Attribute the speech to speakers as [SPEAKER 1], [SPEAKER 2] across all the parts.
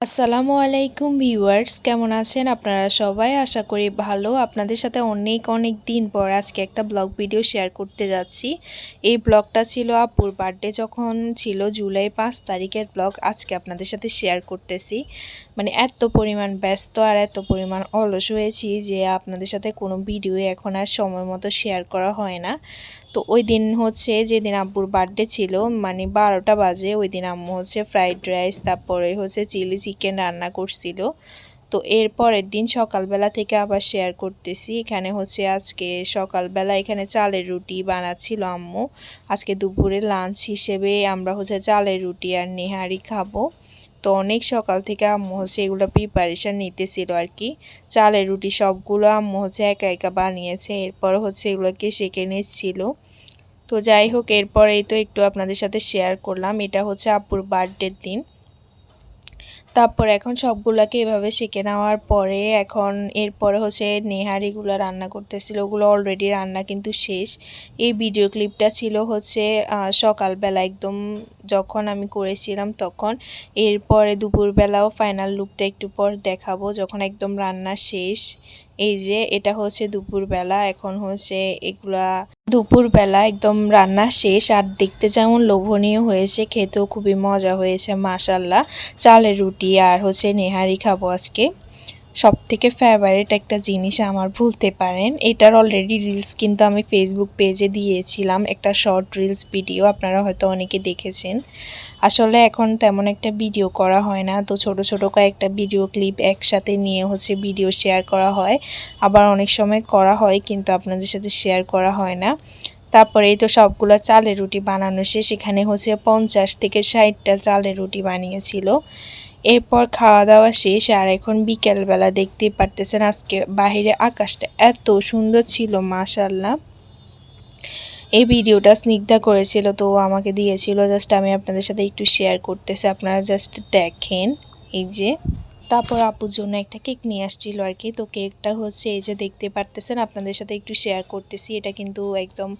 [SPEAKER 1] আসসালামু আলাইকুম ভিউয়ার্স, কেমন আছেন আপনারা সবাই? আশা করি ভালো। আপনাদের সাথে অনেক দিন পর আজকে একটা ব্লগ ভিডিও শেয়ার করতে যাচ্ছি। এই ব্লগটা ছিল আপুর বার্থডে যখন ছিল, জুলাই 5 তারিখের ব্লগ আজকে আপনাদের সাথে শেয়ার করতেছি। মানে এত পরিমাণ ব্যস্ত আর এত পরিমাণ অলস হয়েছি যে আপনাদের সাথে কোনো ভিডিও এখন আর সময় মতো শেয়ার করা হয় না। তো ওই দিন হচ্ছে যেদিন আব্বুর বার্থডে ছিল, মানে 12টা বাজে, ওই দিন আম্মু হচ্ছে ফ্রাইড রাইস তারপরে হচ্ছে চিলি চিকেন রান্না করছিল। তো এর পরের দিন সকালবেলা থেকে আবার শেয়ার করতেছি। এখানে হচ্ছে আজকে সকালবেলা এখানে চালের রুটি বানাচ্ছিল আম্মু। আজকে দুপুরে লাঞ্চ হিসেবে আমরা হচ্ছে চালের রুটি আর নেহারি খাবো। তো অনেক সকাল থেকে আম্মু হচ্ছে এগুলো প্রিপারেশান নিতেছিল আর কি। চালের রুটি সবগুলো আম্মু হচ্ছে একা একা বানিয়েছে, এরপর হচ্ছে এগুলোকে সেঁকে নিচ্ছিল। তো যাই হোক, এরপরেই তো একটু আপনাদের সাথে শেয়ার করলাম। এটা হচ্ছে আব্বুর বার্থডের দিন। তারপর এখন সবগুলোকে এভাবে সেঁকে নেওয়ার পরে এখন এরপরে হচ্ছে নেহারিগুলো রান্না করতেছিল। ওগুলো অলরেডি রান্না কিন্তু শেষ। এই ভিডিও ক্লিপটা ছিল হচ্ছে সকালবেলা একদম যখন আমি করেছিলাম তখন। এরপরে দুপুরবেলাও ফাইনাল লুকটা একটু পর দেখাবো যখন একদম রান্না শেষ। এই যে এটা হচ্ছে দুপুরবেলা, এখন হচ্ছে এগুলা দুপুরবেলা একদম রান্না শেষ। আর দেখতে যেমন লোভনীয় হয়েছে, খেতেও খুবই মজা হয়েছে মাশাল্লাহ। চালের রুটি আর হচ্ছে নেহারি খাবো আজকে। সবথেকে ফেভারিট একটা জিনিস আমার বলতে পারেন। এটার অলরেডি রিলস কিন্তু আমি ফেসবুক পেজে দিয়েছিলাম, একটা শর্ট রিলস ভিডিও, আপনারা হয়তো অনেকে দেখেছেন। আসলে এখন তেমন একটা ভিডিও করা হয় না, তো ছোট ছোট কয়েকটা ভিডিও ক্লিপ একসাথে নিয়ে হচ্ছে ভিডিও শেয়ার করা হয়। আবার অনেক সময় করা হয় কিন্তু আপনাদের সাথে শেয়ার করা হয় না। তারপরে এই তো সবগুলো চালের রুটি বানানো শেষ। এখানে হচ্ছে 50 থেকে 60টা চালের রুটি বানিয়েছিল। এরপর খাওয়া দাওয়া শেষ। আর এখন বিকেলবেলা দেখতেই পারতেছেন আজকে বাহিরে আকাশটা এত সুন্দর ছিল মাশাল্লাহ। এই ভিডিওটা স্নিগ্ধা করেছিল, তো আমাকে দিয়েছিল, জাস্ট আমি আপনাদের সাথে একটু শেয়ার করতেছি, আপনারা জাস্ট দেখেন। এই যে তারপর আপুর জন্য একটা কেক নিয়ে আসছিল আর কি। তো কেকটা হচ্ছে এই যে দেখতে পারতেছেন, আপনাদের সাথে একটু শেয়ার করতেছি। এটা কিন্তু একদম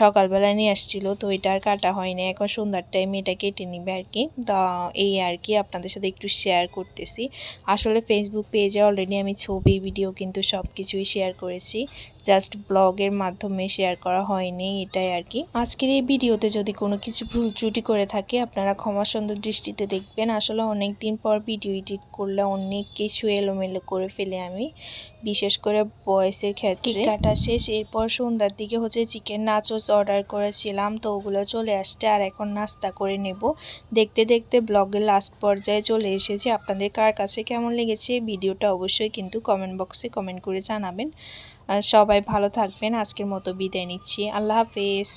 [SPEAKER 1] সকালবেলা নিয়ে আসছিল, তো এটা আর কাটা হয়নি। এখন সন্ধ্যার টাইমে এটা কেটে নিবে আর কি। তা এই আর কি আপনাদের সাথে একটু শেয়ার করতেছি। আসলে ফেসবুক পেজে অলরেডি আমি ছবি ভিডিও কিন্তু সব কিছুই শেয়ার করেছি, জাস্ট ব্লগের মাধ্যমে শেয়ার করা হয়নি, এটাই আর কি। আজকের এই ভিডিওতে যদি কোনো কিছু ভুল ত্রুটি করে থাকে আপনারা ক্ষমা সুন্দর দৃষ্টিতে দেখবেন। আসলে অনেক দিন পর ভিডিও এডিট করলে অনেক কিছু এলোমেলো করে ফেলে আমি, বিশেষ করে ভয়েসের ক্ষেত্রে। কেক কাটা শেষ, এরপর সন্ধ্যার দিকে হচ্ছে চিকেন নাচোস অর্ডার করেছিলাম, তো ওগুলো চলে আসছে। আর এখন নাস্তা করে নেব। দেখতে দেখতে ব্লগের লাস্ট পর্যায়ে চলে এসেছি। আপনাদের কার কাছে কেমন লেগেছে ভিডিওটা অবশ্যই কিন্তু কমেন্ট বক্সে কমেন্ট করে জানাবেন। সবাই ভালো থাকবেন। আজকের মতো বিদায় নিচ্ছি। আল্লাহ হাফেজ।